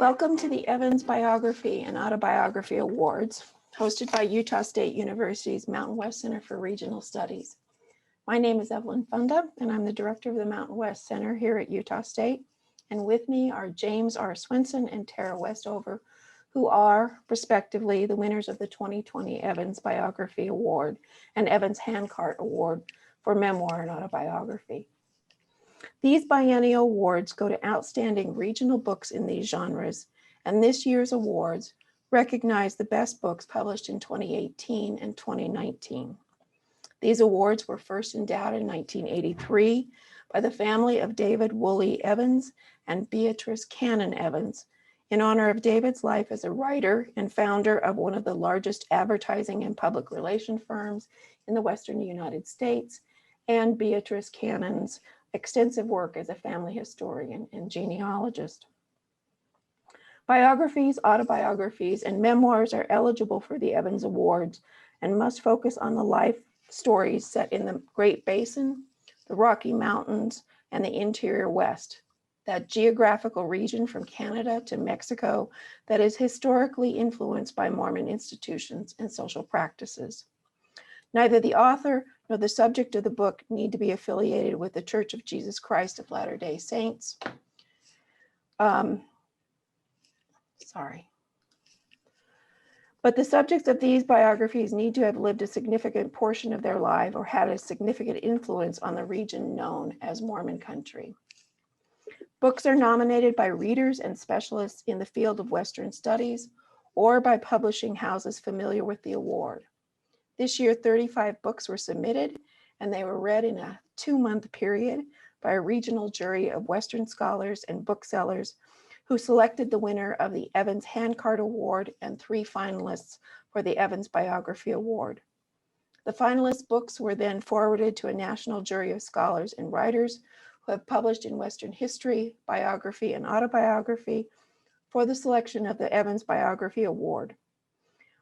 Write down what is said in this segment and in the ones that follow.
Welcome to the Evans Biography and Autobiography Awards, hosted by Utah State University's Mountain West Center for Regional Studies. My name is Evelyn Funda, and I'm the director of the Mountain West Center here at Utah State. And with me are James R Swenson and Tara Westover, who are, respectively, the winners of the 2020 Evans Biography Award and Evans Handcart Award for memoir and autobiography. These biennial awards go to outstanding regional books in these genres, and this year's awards recognize the best books published in 2018 and 2019. These awards were first endowed in 1983 by the family of David Woolley Evans and Beatrice Cannon Evans, in honor of David's life as a writer and founder of one of the largest advertising and public relation firms in the Western United States, and Beatrice Cannon's extensive work as a family historian and genealogist. Biographies, autobiographies, and memoirs are eligible for the Evans Awards and must focus on the life stories set in the Great Basin, the Rocky Mountains, and the interior West, that geographical region from Canada to Mexico that is historically influenced by Mormon institutions and social practices. Neither the author nor the subject of the book need to be affiliated with the Church of Jesus Christ of Latter-day Saints. But the subjects of these biographies need to have lived a significant portion of their life or had a significant influence on the region known as Mormon country. Books are nominated by readers and specialists in the field of Western studies or by publishing houses familiar with the award. This year, 35 books were submitted, and they were read in a 2-month period by a regional jury of Western scholars and booksellers who selected the winner of the Evans Handcart Award and 3 finalists for the Evans Biography Award. The finalist books were then forwarded to a national jury of scholars and writers who have published in Western history, biography, and autobiography for the selection of the Evans Biography Award.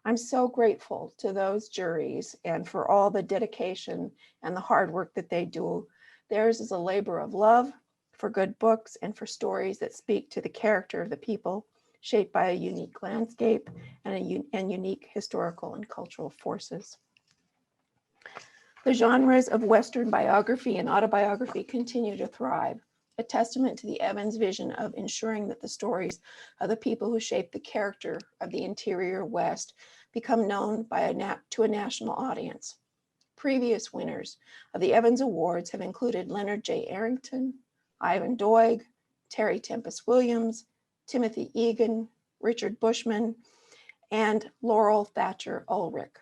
I'm so grateful to those juries and for all the dedication and the hard work that they do. Theirs is a labor of love for good books and for stories that speak to the character of the people, shaped by a unique landscape and unique historical and cultural forces. The genres of Western biography and autobiography continue to thrive, a testament to the Evans vision of ensuring that the stories of the people who shape the character of the interior West become known to a national audience. Previous winners of the Evans Awards have included Leonard J. Arrington, Ivan Doig, Terry Tempest Williams, Timothy Egan, Richard Bushman, and Laurel Thatcher Ulrich.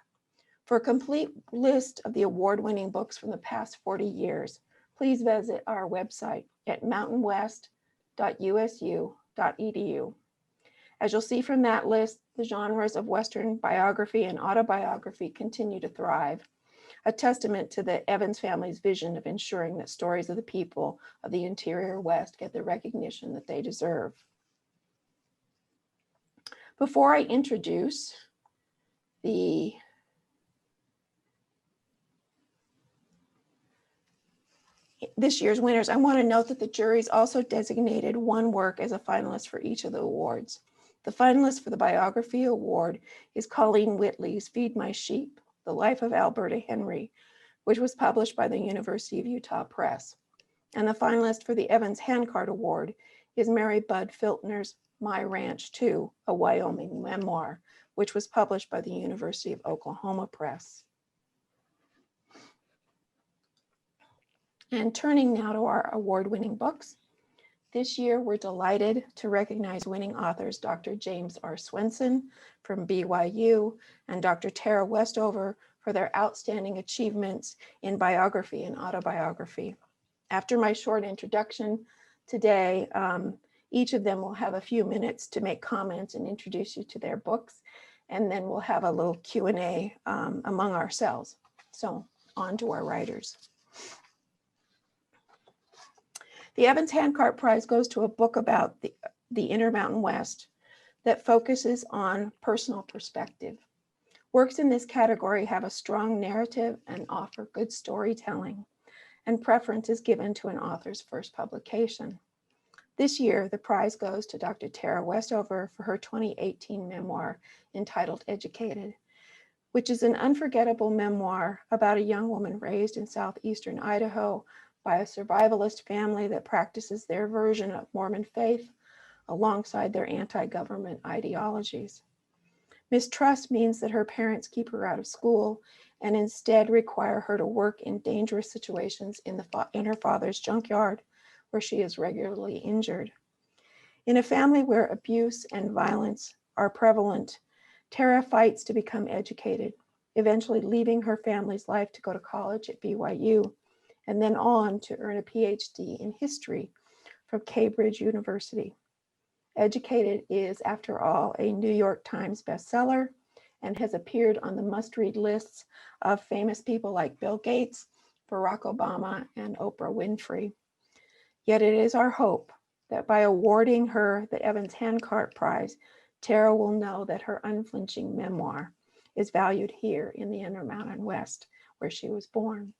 For a complete list of the award-winning books from the past 40 years, please visit our website at mountainwest.usu.edu. As you'll see from that list, the genres of Western biography and autobiography continue to thrive, a testament to the Evans family's vision of ensuring that stories of the people of the interior West get the recognition that they deserve. Before I introduce this year's winners, I want to note that the juries also designated one work as a finalist for each of the awards. The finalist for the Biography Award is Colleen Whitley's Feed My Sheep, The Life of Alberta Henry, which was published by the University of Utah Press. And the finalist for the Evans Handcart Award is Mary Budd Filtner's My Ranch 2, a Wyoming memoir, which was published by the University of Oklahoma Press. And turning now to our award-winning books. This year, we're delighted to recognize winning authors Dr. James R. Swenson from BYU and Dr. Tara Westover for their outstanding achievements in biography and autobiography. After my short introduction today, each of them will have a few minutes to make comments and introduce you to their books, and then we'll have a little Q&A among ourselves. So on to our writers. The Evans Handcart Prize goes to a book about the Intermountain West that focuses on personal perspective. Works in this category have a strong narrative and offer good storytelling, and preference is given to an author's first publication. This year, the prize goes to Dr. Tara Westover for her 2018 memoir entitled Educated, which is an unforgettable memoir about a young woman raised in southeastern Idaho by a survivalist family that practices their version of Mormon faith alongside their anti-government ideologies. Mistrust means that her parents keep her out of school and instead require her to work in dangerous situations in her father's junkyard, where she is regularly injured. In a family where abuse and violence are prevalent, Tara fights to become educated, eventually leaving her family's life to go to college at BYU, and then on to earn a PhD in history from Cambridge University. Educated is, after all, a New York Times bestseller and has appeared on the must-read lists of famous people like Bill Gates, Barack Obama, and Oprah Winfrey. Yet it is our hope that by awarding her the Evans Handcart Prize, Tara will know that her unflinching memoir is valued here in the Intermountain West, where she was born.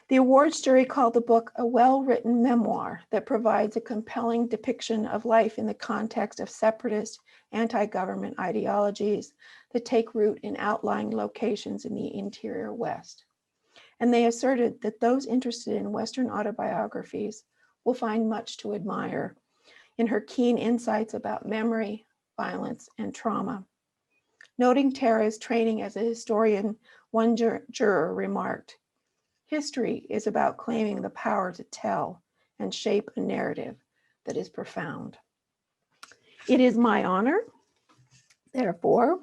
The awards jury called the book a well-written memoir that provides a compelling depiction of life in the context of separatist anti-government ideologies that take root in outlying locations in the interior West. And they asserted that those interested in Western autobiographies will find much to admire in her keen insights about memory, violence, and trauma. Noting Tara's training as a historian, one juror remarked, "History is about claiming the power to tell and shape a narrative that is profound." It is my honor, therefore,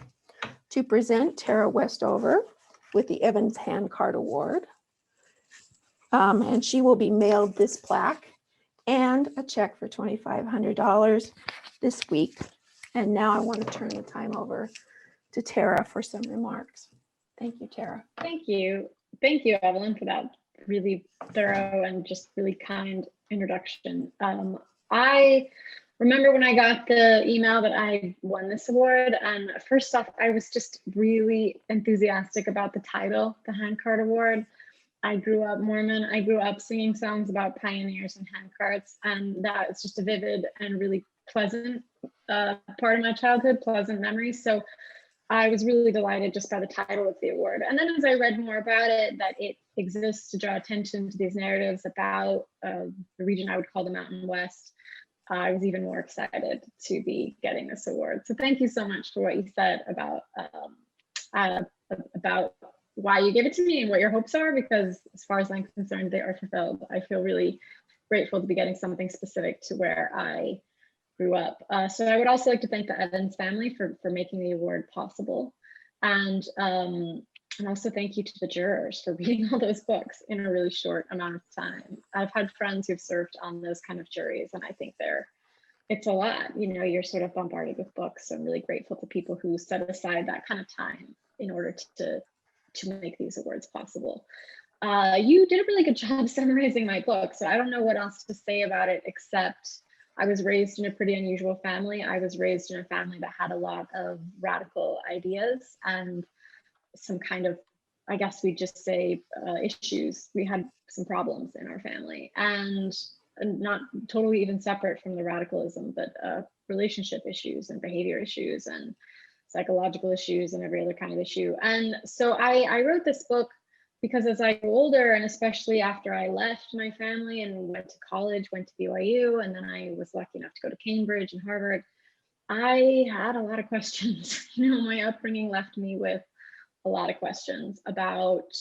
to present Tara Westover with the Evans Handcart Award. And she will be mailed this plaque and a check for $2,500 this week. And now I want to turn the time over to Tara for some remarks. Thank you, Tara. Thank you. Thank you, Evelyn, for that really thorough and just really kind introduction. I remember when I got the email that I won this award, and first off, I was just really enthusiastic about the title, the Handcart Award. I grew up Mormon. I grew up singing songs about pioneers and handcarts, and that is just a vivid and really pleasant part of my childhood, pleasant memories. So I was really delighted just by the title of the award. And then as I read more about it, that it exists to draw attention to these narratives about the region I would call the Mountain West, I was even more excited to be getting this award. So thank you so much for what you said about why you gave it to me and what your hopes are, because as far as I'm concerned, they are fulfilled. I feel really grateful to be getting something specific to where I grew up. So I would also like to thank the Evans family for making the award possible. And also thank you to the jurors for reading all those books in a really short amount of time. I've had friends who've served on those kind of juries, and I think it's a lot. You know, you're sort of bombarded with books. So I'm really grateful to people who set aside that kind of time in order to make these awards possible. You did a really good job summarizing my book, so I don't know what else to say about it, except I was raised in a pretty unusual family. I was raised in a family that had a lot of radical ideas and some kind of, I guess we just say, issues. We had some problems in our family, and not totally even separate from the radicalism, but relationship issues and behavior issues and psychological issues and every other kind of issue. And so I wrote this book because as I grew older, and especially after I left my family and went to college, went to BYU, and then I was lucky enough to go to Cambridge and Harvard, I had a lot of questions. You know, my upbringing left me with a lot of questions about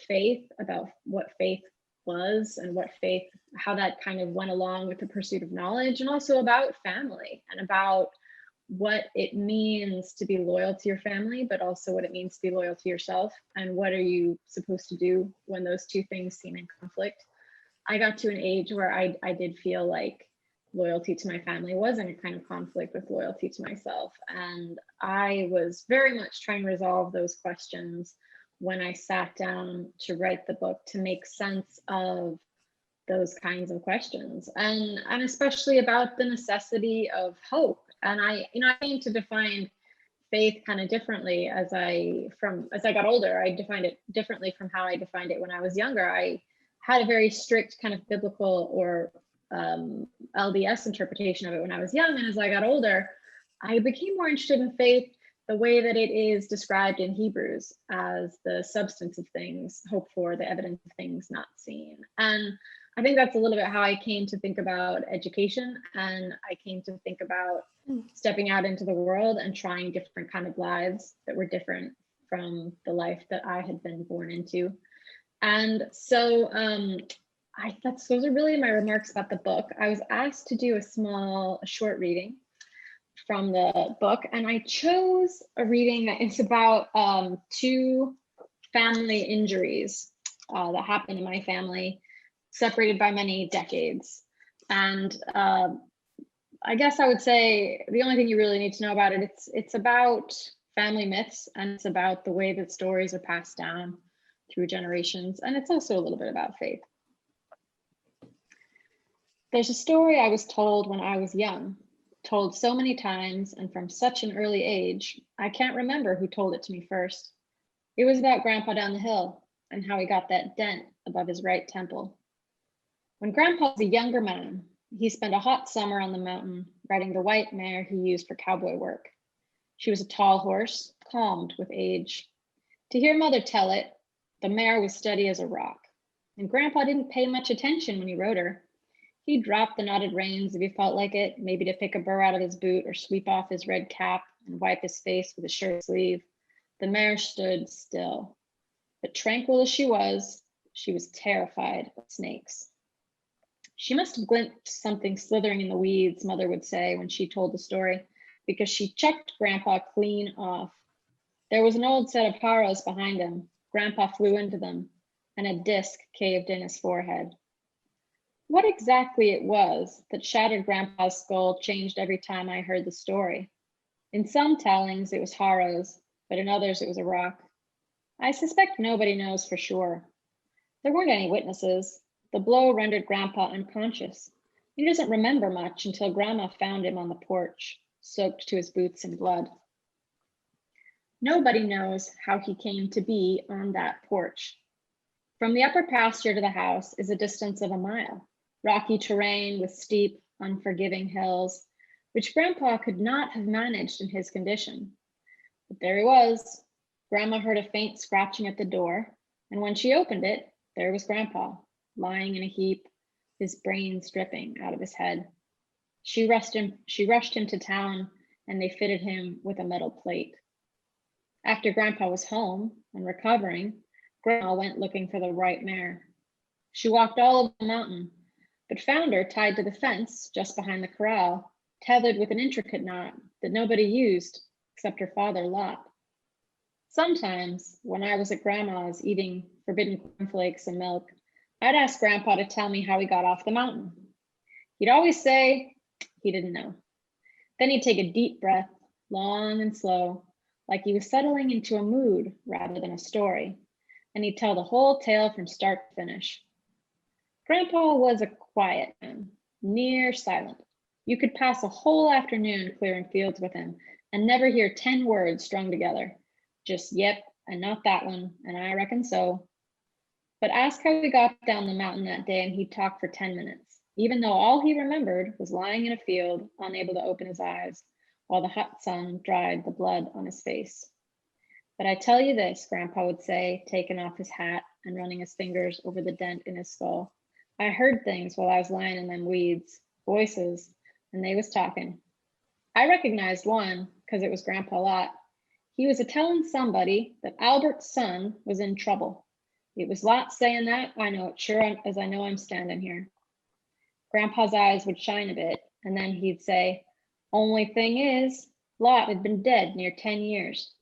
faith, about what faith was and what faith, how that kind of went along with the pursuit of knowledge, and also about family and about what it means to be loyal to your family, but also what it means to be loyal to yourself, and what are you supposed to do when those two things seem in conflict. I got to an age where I did feel like loyalty to my family was in a kind of conflict with loyalty to myself, and I was very much trying to resolve those questions when I sat down to write the book, to make sense of those kinds of questions, and especially about the necessity of hope. And I came to define faith kind of differently as I got older. I defined it differently from how I defined it when I was younger. I had a very strict kind of biblical or LDS interpretation of it when I was young. And as I got older, I became more interested in faith the way that it is described in Hebrews as the substance of things hoped for, the evidence of things not seen. And I think that's a little bit how I came to think about education, and I came to think about stepping out into the world and trying different kind of lives that were different from the life that I had been born into. And so those are really my remarks about the book. I was asked to do a short reading from the book, and I chose a reading that is about two family injuries that happened in my family, separated by many decades. And I guess I would say the only thing you really need to know about it, it's about family myths, and it's about the way that stories are passed down through generations. And it's also a little bit about faith. There's a story I was told when I was young, told so many times and from such an early age, I can't remember who told it to me first. It was about Grandpa down the hill and how he got that dent above his right temple. When Grandpa was a younger man, he spent a hot summer on the mountain riding the white mare he used for cowboy work. She was a tall horse, calmed with age. To hear Mother tell it, the mare was steady as a rock, and Grandpa didn't pay much attention when he rode her. He'd drop the knotted reins if he felt like it, maybe to pick a burr out of his boot or sweep off his red cap and wipe his face with his shirt sleeve. The mare stood still. But tranquil as she was terrified of snakes. She must have glimpsed something slithering in the weeds, Mother would say when she told the story, because she checked Grandpa clean off. There was an old set of harrows behind him. Grandpa flew into them, and a disc caved in his forehead. What exactly it was that shattered Grandpa's skull changed every time I heard the story. In some tellings, it was harrows, but in others, it was a rock. I suspect nobody knows for sure. There weren't any witnesses. The blow rendered Grandpa unconscious. He doesn't remember much until Grandma found him on the porch, soaked to his boots in blood. Nobody knows how he came to be on that porch. From the upper pasture to the house is a distance of a mile. Rocky terrain with steep, unforgiving hills, which Grandpa could not have managed in his condition. But there he was. Grandma heard a faint scratching at the door, and when she opened it, there was Grandpa, lying in a heap, his brains dripping out of his head. She rushed him to town, and they fitted him with a metal plate. After Grandpa was home and recovering, Grandma went looking for the right mare. She walked all over the mountain, but found her tied to the fence just behind the corral, tethered with an intricate knot that nobody used except her father, Lot. Sometimes, when I was at Grandma's eating forbidden cornflakes and milk, I'd ask Grandpa to tell me how he got off the mountain. He'd always say he didn't know. Then he'd take a deep breath, long and slow, like he was settling into a mood rather than a story, and he'd tell the whole tale from start to finish. Grandpa was a quiet man, near silent. You could pass a whole afternoon clearing fields with him and never hear 10 words strung together. Just yep, and not that one, and I reckon so. But ask how we got down the mountain that day and he'd talk for 10 minutes, even though all he remembered was lying in a field, unable to open his eyes, while the hot sun dried the blood on his face. But I tell you this, Grandpa would say, taking off his hat and running his fingers over the dent in his skull. I heard things while I was lying in them weeds, voices, and they was talking. I recognized one because it was Grandpa Lot. He was a-telling somebody that Albert's son was in trouble. It was Lot saying that, I know it sure as I know I'm standing here. Grandpa's eyes would shine a bit, and then he'd say, only thing is, Lot had been dead near 10 years.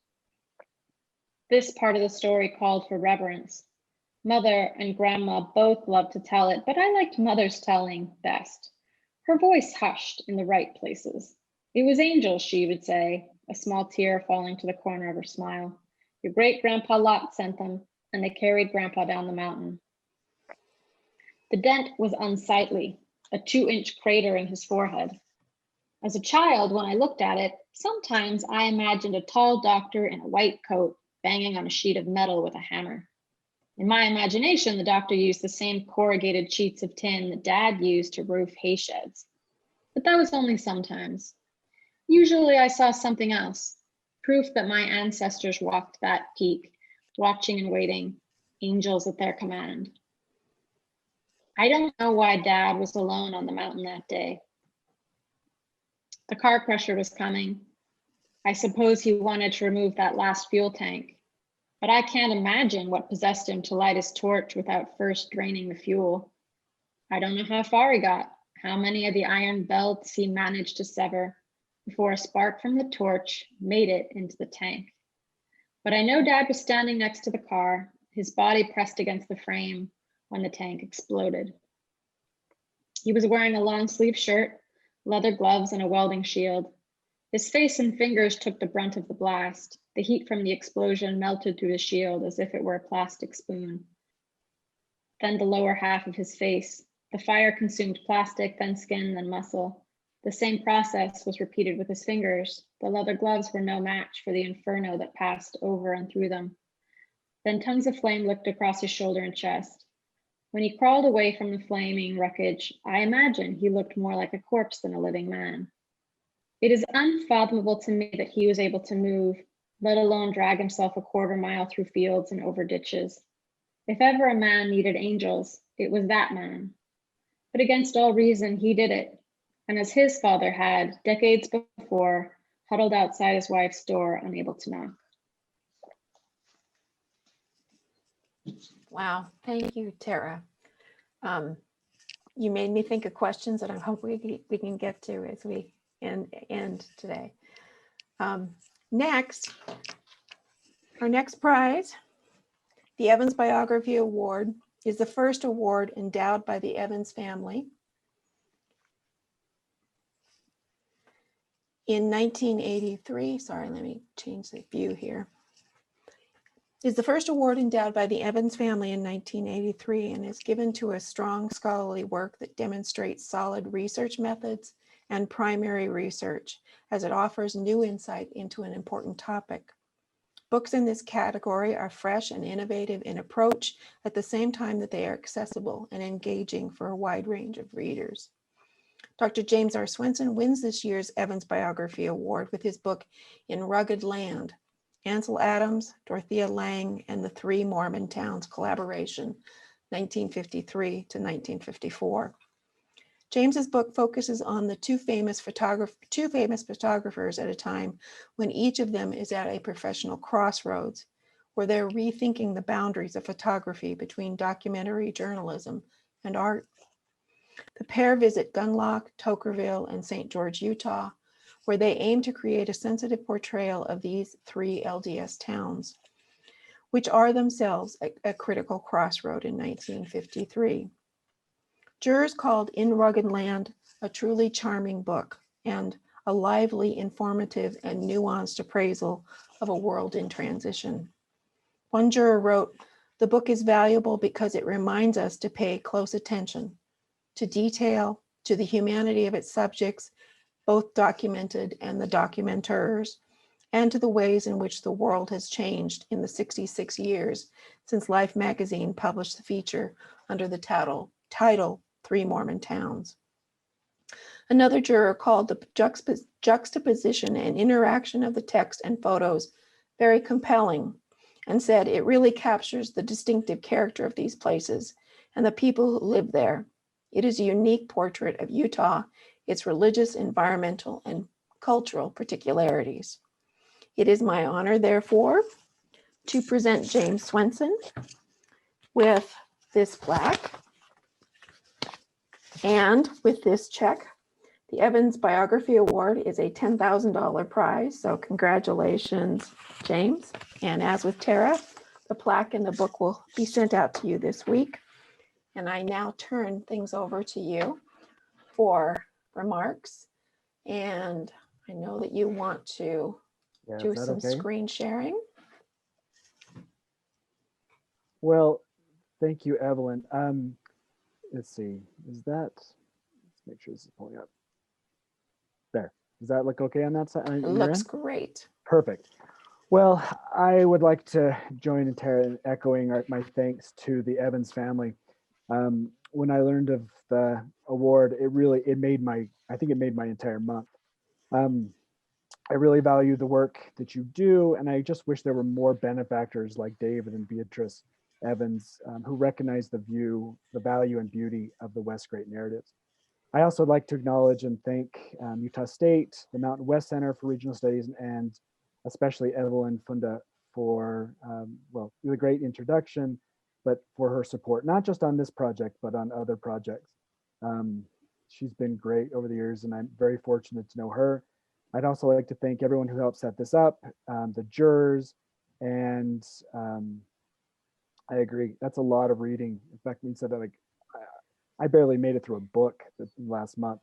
This part of the story called for reverence. Mother and Grandma both loved to tell it, but I liked Mother's telling best. Her voice hushed in the right places. It was angels, she would say, a small tear falling to the corner of her smile. Your great-grandpa Lot sent them, and they carried Grandpa down the mountain. The dent was unsightly, a 2-inch crater in his forehead. As a child, when I looked at it, sometimes I imagined a tall doctor in a white coat banging on a sheet of metal with a hammer. In my imagination, the doctor used the same corrugated sheets of tin that Dad used to roof hay sheds. But that was only sometimes. Usually I saw something else, proof that my ancestors walked that peak, watching and waiting, angels at their command. I don't know why Dad was alone on the mountain that day. The car crusher was coming. I suppose he wanted to remove that last fuel tank, but I can't imagine what possessed him to light his torch without first draining the fuel. I don't know how far he got, how many of the iron belts he managed to sever before a spark from the torch made it into the tank. But I know Dad was standing next to the car, his body pressed against the frame when the tank exploded. He was wearing a long sleeve shirt, leather gloves, and a welding shield. His face and fingers took the brunt of the blast. The heat from the explosion melted through the shield as if it were a plastic spoon. Then the lower half of his face. The fire consumed plastic, then skin, then muscle. The same process was repeated with his fingers. The leather gloves were no match for the inferno that passed over and through them. Then tongues of flame licked across his shoulder and chest. When he crawled away from the flaming wreckage, I imagine he looked more like a corpse than a living man. It is unfathomable to me that he was able to move, let alone drag himself a quarter mile through fields and over ditches. If ever a man needed angels, it was that man. But against all reason, he did it. And as his father had, decades before, huddled outside his wife's door, unable to knock. Wow, thank you, Tara. You made me think of questions that I hope we can get to as we end today. Next, our next prize, the Evans Biography Award, is the first award endowed by the Evans family. In 1983, sorry, let me change the view here. Is the first award endowed by the Evans family in 1983 and is given to a strong scholarly work that demonstrates solid research methods and primary research as it offers new insight into an important topic. Books in this category are fresh and innovative in approach at the same time that they are accessible and engaging for a wide range of readers. Dr. James R. Swenson wins this year's Evans Biography Award with his book In Rugged Land, Ansel Adams, Dorothea Lange, and the Three Mormon Towns Collaboration, 1953 to 1954. James's book focuses on the two famous photographers at a time when each of them is at a professional crossroads, where they're rethinking the boundaries of photography between documentary journalism and art. The pair visit Gunlock, Tokerville, and St. George, Utah, where they aim to create a sensitive portrayal of these three LDS towns, which are themselves a critical crossroad in 1953. Jurors called In Rugged Land a truly charming book and a lively, informative, and nuanced appraisal of a world in transition. One juror wrote, "The book is valuable because it reminds us to pay close attention to detail, to the humanity of its subjects, both documented and the documenters, and to the ways in which the world has changed in the 66 years since Life magazine published the feature under the title Three Mormon Towns." Another juror called the juxtaposition and interaction of the text and photos very compelling and said it really captures the distinctive character of these places and the people who live there. It is a unique portrait of Utah, its religious, environmental, and cultural particularities. It is my honor, therefore, to present James Swenson with this plaque and with this check. The Evans Biography Award is a $10,000 prize, so congratulations, James. And as with Tara, the plaque and the book will be sent out to you this week. And I now turn things over to you for remarks. And I know that you want to do some screen sharing. Well, thank you, Evelyn. Let's see, let's make sure this is pulling up. There, does that look okay on that side? It looks great. Perfect. Well, I would like to join in Tara in echoing my thanks to the Evans family. When I learned of the award, it made I think it made my entire month. Um, I really value the work that you do, and I just wish there were more benefactors like David and Beatrice Evans who recognize the value and beauty of the West Great Narratives. I also like to acknowledge and thank Utah State, the Mountain West Center for Regional Studies, and especially Evelyn Funda for, well, the great introduction, but for her support, not just on this project, but on other projects. She's been great over the years, and I'm very fortunate to know her. I'd also like to thank everyone who helped set this up, the jurors, and I agree, that's a lot of reading. In fact, we said that like, I barely made it through a book last month.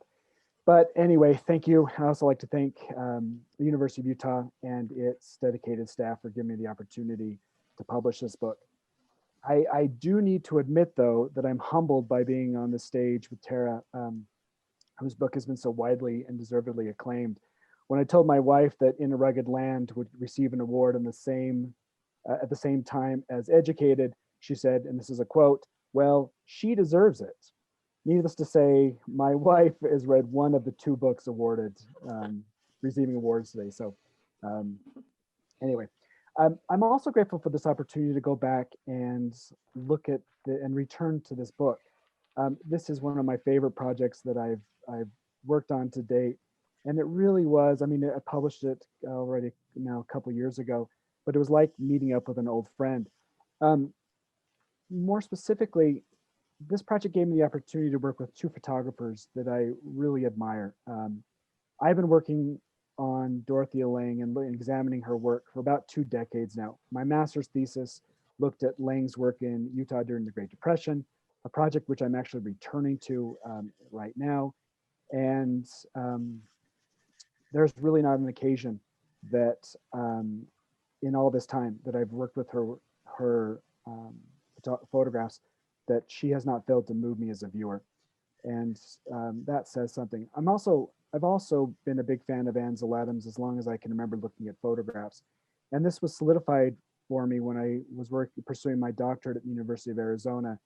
But anyway, thank you. I also like to thank the University of Utah and its dedicated staff for giving me the opportunity to publish this book. I do need to admit, though, that I'm humbled by being on the stage with Tara, whose book has been so widely and deservedly acclaimed. When I told my wife that In a Rugged Land would receive an award at the same time as Educated, she said, and this is a quote, "Well, she deserves it." Needless to say, my wife has read one of the two books awarded, receiving awards today. So anyway, I'm also grateful for this opportunity to go back and look at and return to this book. This is one of my favorite projects that I've worked on to date. And it really was, I mean, I published it already now a couple years ago, but it was like meeting up with an old friend. More specifically, this project gave me the opportunity to work with two photographers that I really admire. I've been working on Dorothea Lange and examining her work for about 2 decades now. My master's thesis looked at Lange's work in Utah during the Great Depression, a project which I'm actually returning to right now. And there's really not an occasion that in all this time that I've worked with her photographs that she has not failed to move me as a viewer. And that says something. I've also been a big fan of Ansel Adams as long as I can remember looking at photographs. And this was solidified for me when I was pursuing my doctorate at the University of Arizona.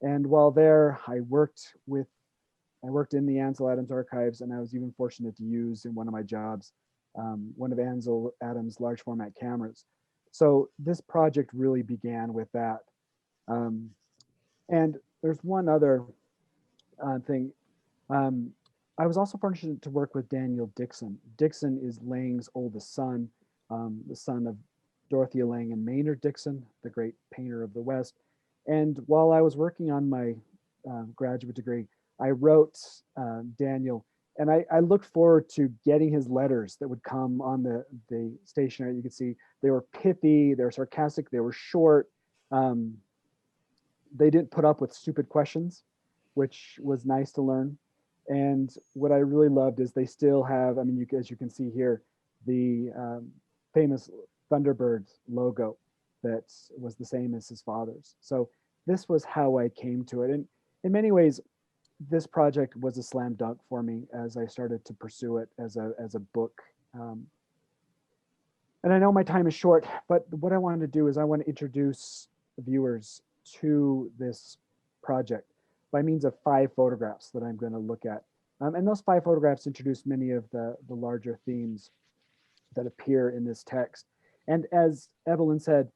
And while there, I worked in the Ansel Adams archives, and I was even fortunate to use in one of my jobs, one of Ansel Adams' large format cameras. So this project really began with that. And there's one other thing. I was also fortunate to work with Daniel Dixon. Dixon is Lange's oldest son, the son of Dorothea Lange and Maynard Dixon, the great painter of the West. And while I was working on my graduate degree, I wrote Daniel, and I looked forward to getting his letters that would come on the stationery. You could see they were pithy, they were sarcastic, they were short. They didn't put up with stupid questions, which was nice to learn. And what I really loved is they still have, I mean, as you can see here, the famous Thunderbird logo that was the same as his father's. So this was how I came to it. And in many ways, this project was a slam dunk for me as I started to pursue it as a book. And I know my time is short, but what I wanted to do is I want to introduce viewers to this project by means of 5 photographs that I'm going to look at. And those 5 photographs introduce many of the larger themes that appear in this text. And as Evelyn said,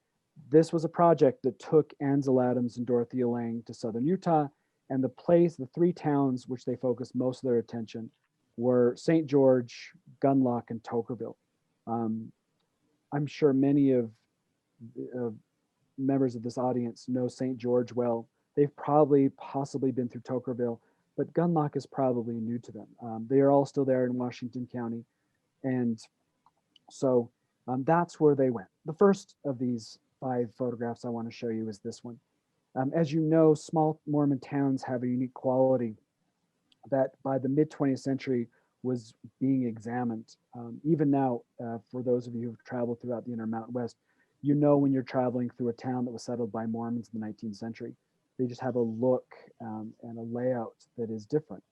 this was a project that took Ansel Adams and Dorothea Lange to southern Utah, and the 3 towns which they focused most of their attention were St. George, Gunlock, and Tokerville. I'm sure many of members of this audience know St. George well. They've possibly been through Tokerville, but Gunlock is probably new to them. They are all still there in Washington County. And so that's where they went. The first of these 5 photographs I want to show you is this one. As you know, small Mormon towns have a unique quality that by the mid-20th century was being examined. Even now, for those of you who've traveled throughout the Intermountain West, you know when you're traveling through a town that was settled by Mormons in the 19th century. They just have a look and a layout that is different.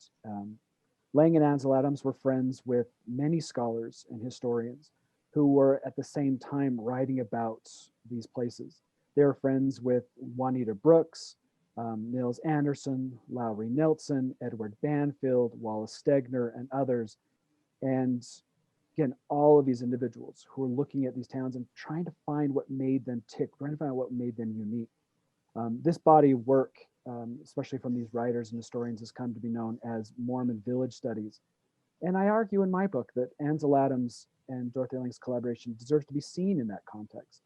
Lange and Ansel Adams were friends with many scholars and historians. who were at the same time writing about these places. They were friends with Juanita Brooks, Nils Anderson, Lowry Nelson, Edward Banfield, Wallace Stegner, and others. And again, all of these individuals who are looking at these towns and trying to find what made them tick, trying to find out what made them unique. This body of work, especially from these writers and historians, has come to be known as Mormon village studies. And I argue in my book that Ansel Adams and Dorothea Lange's collaboration deserves to be seen in that context.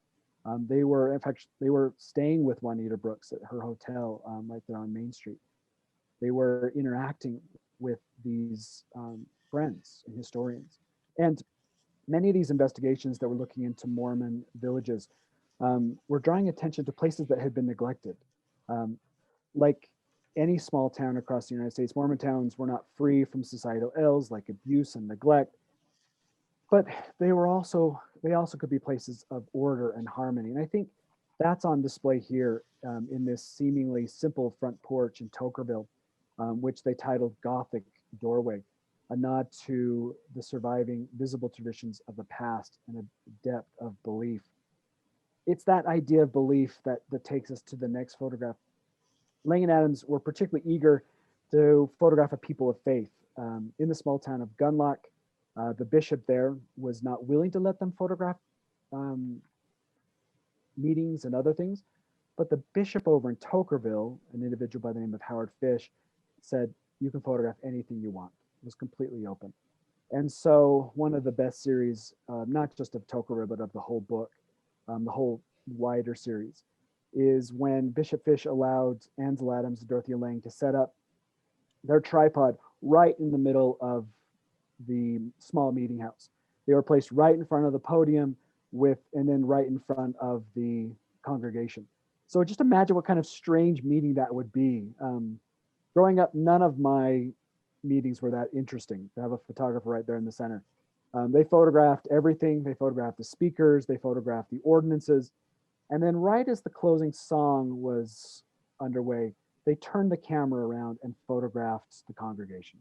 They were, in fact, they were staying with Juanita Brooks at her hotel right there on Main Street. They were interacting with these friends and historians. And many of these investigations that were looking into Mormon villages were drawing attention to places that had been neglected. Like any small town across the United States, Mormon towns were not free from societal ills like abuse and neglect, but they also could be places of order and harmony. And I think that's on display here in this seemingly simple front porch in Tokerville, which they titled Gothic Doorway, a nod to the surviving visible traditions of the past and a depth of belief. It's that idea of belief that takes us to the next photograph. Lange and Adams were particularly eager to photograph a people of faith. In the small town of Gunlock, the bishop there was not willing to let them photograph meetings and other things, but the bishop over in Tokerville, an individual by the name of Howard Fish, said, "You can photograph anything you want." It was completely open. And so one of the best series, not just of Tokerville, but of the whole book, the whole wider series, is when Bishop Fish allowed Ansel Adams and Dorothea Lange to set up their tripod right in the middle of the small meeting house. They were placed right in front of the podium and then right in front of the congregation. So just imagine what kind of strange meeting that would be. Growing up, none of my meetings were that interesting to have a photographer right there in the center. They photographed everything. They photographed the speakers. They photographed the ordinances. And then right as the closing song was underway, they turned the camera around and photographed the congregation.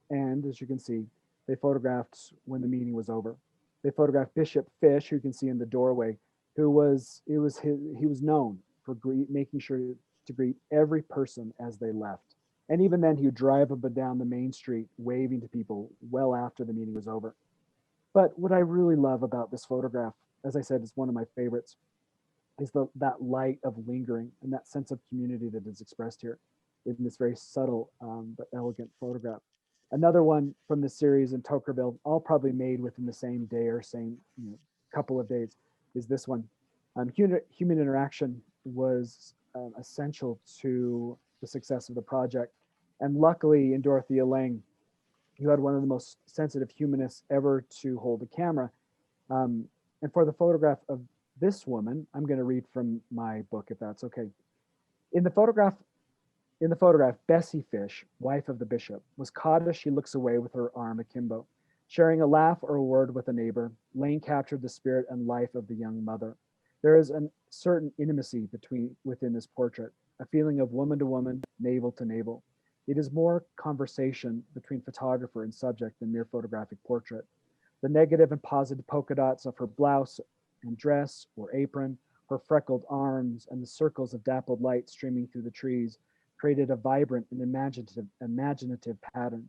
And as you can see, they photographed when the meeting was over. They photographed Bishop Fish, who you can see in the doorway, he was known for making sure to greet every person as they left. And even then, he would drive up and down the main street, waving to people well after the meeting was over. But what I really love about this photograph, as I said, is one of my favorites, is that light of lingering and that sense of community that is expressed here in this very subtle but elegant photograph. Another one from the series in Tokerville, all probably made within the same day or same couple of days, is this one. Human interaction was essential to the success of the project. And luckily in Dorothea Lange, you had one of the most sensitive humanists ever to hold a camera. And for the photograph of this woman, I'm going to read from my book, if that's okay. In the photograph, Bessie Fish, wife of the bishop, was caught as she looks away with her arm akimbo. Sharing a laugh or a word with a neighbor, Lange captured the spirit and life of the young mother. There is a certain intimacy within this portrait, a feeling of woman to woman, navel to navel. It is more conversation between photographer and subject than mere photographic portrait. The negative and positive polka dots of her blouse and dress or apron, her freckled arms, and the circles of dappled light streaming through the trees created a vibrant and imaginative pattern.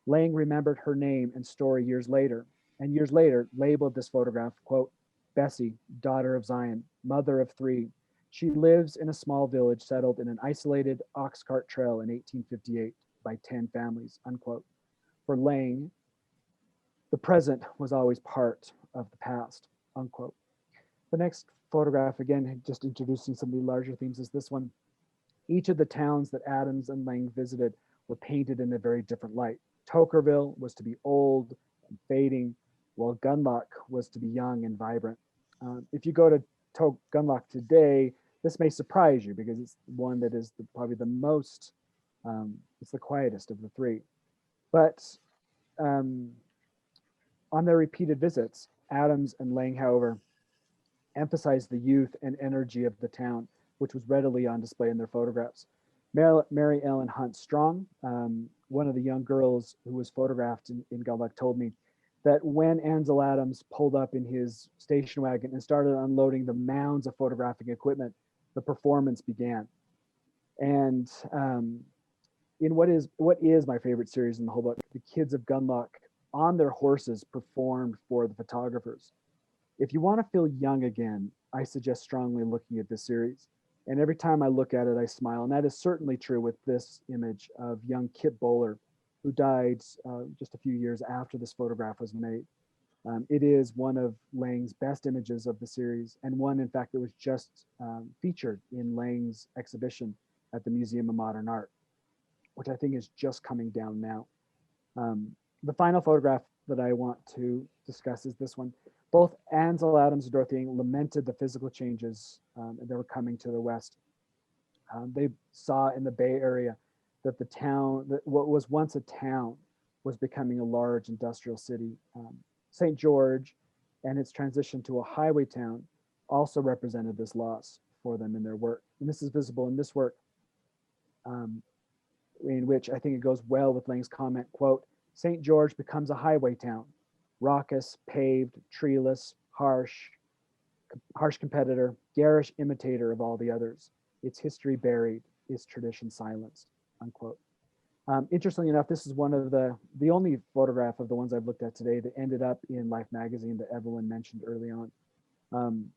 Lange remembered her name and story years later, and years later labeled this photograph, quote, "Bessie, daughter of Zion, mother of three. She lives in a small village settled in an isolated ox cart trail in 1858 by 10 families," unquote. For Lange, the present was always part of the past, unquote. The next photograph, again, just introducing some of the larger themes, is this one. Each of the towns that Adams and Lange visited were painted in a very different light. Tokerville was to be old and fading, while Gunlock was to be young and vibrant. If you go to Gunlock today, this may surprise you because it's one that is probably the most, it's the quietest of the three. But on their repeated visits, Adams and Lange, however, emphasized the youth and energy of the town, which was readily on display in their photographs. Mary Ellen Hunt Strong, one of the young girls who was photographed in Gunlock, told me that when Ansel Adams pulled up in his station wagon and started unloading the mounds of photographic equipment, the performance began. And in what is my favorite series in the whole book, the kids of Gunlock on their horses performed for the photographers. If you want to feel young again, I suggest strongly looking at this series. And every time I look at it, I smile. And that is certainly true with this image of young Kip Bowler, who died just a few years after this photograph was made. It is one of Lange's best images of the series, and one, in fact, that was just featured in Lange's exhibition at the Museum of Modern Art, which I think is just coming down now. The final photograph that I want to discuss is this one. Both Ansel Adams and Dorothea lamented the physical changes that were coming to the West. They saw in the Bay Area that the town, that what was once a town, was becoming a large industrial city. St. George and its transition to a highway town also represented this loss for them in their work. And this is visible in this work, in which I think it goes well with Lange's comment, quote, St. George becomes a highway town, raucous, paved, treeless, harsh competitor, garish imitator of all the others, its history buried, its tradition silenced, unquote. Interestingly enough, this is one of the only photograph of the ones I've looked at today that ended up in Life magazine that Evelyn mentioned early on,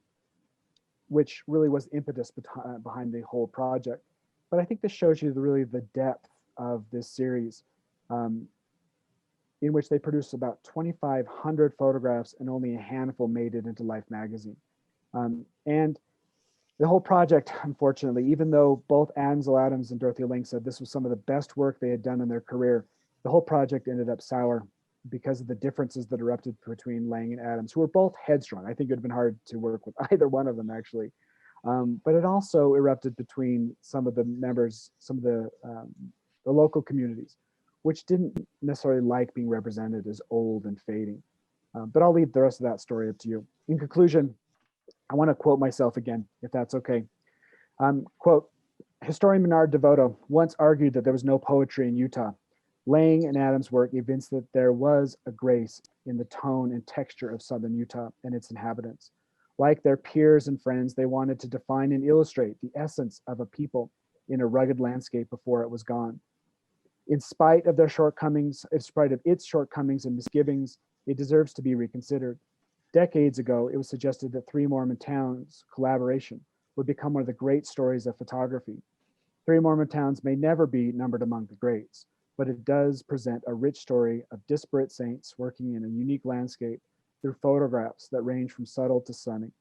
which really was the impetus behind the whole project. But I think this shows you really the depth of this series, in which they produced about 2,500 photographs and only a handful made it into Life magazine. And the whole project, unfortunately, even though both Ansel Adams and Dorothea Lange said this was some of the best work they had done in their career, the whole project ended up sour because of the differences that erupted between Lange and Adams, who were both headstrong. I think it would have been hard to work with either one of them, actually. But it also erupted between some of the members, some of the local communities, which didn't necessarily like being represented as old and fading. But I'll leave the rest of that story up to you. In conclusion, I want to quote myself again, if that's okay. Quote, historian Bernard DeVoto once argued that there was no poetry in Utah. Lange and Adams' work evinced that there was a grace in the tone and texture of Southern Utah and its inhabitants. Like their peers and friends, they wanted to define and illustrate the essence of a people in a rugged landscape before it was gone. In spite of their shortcomings, in spite of its shortcomings and misgivings, it deserves to be reconsidered. Decades ago, it was suggested that Three Mormon Towns Collaboration would become one of the great stories of photography. Three Mormon Towns may never be numbered among the greats, but it does present a rich story of disparate saints working in a unique landscape through photographs that range from subtle to stunning.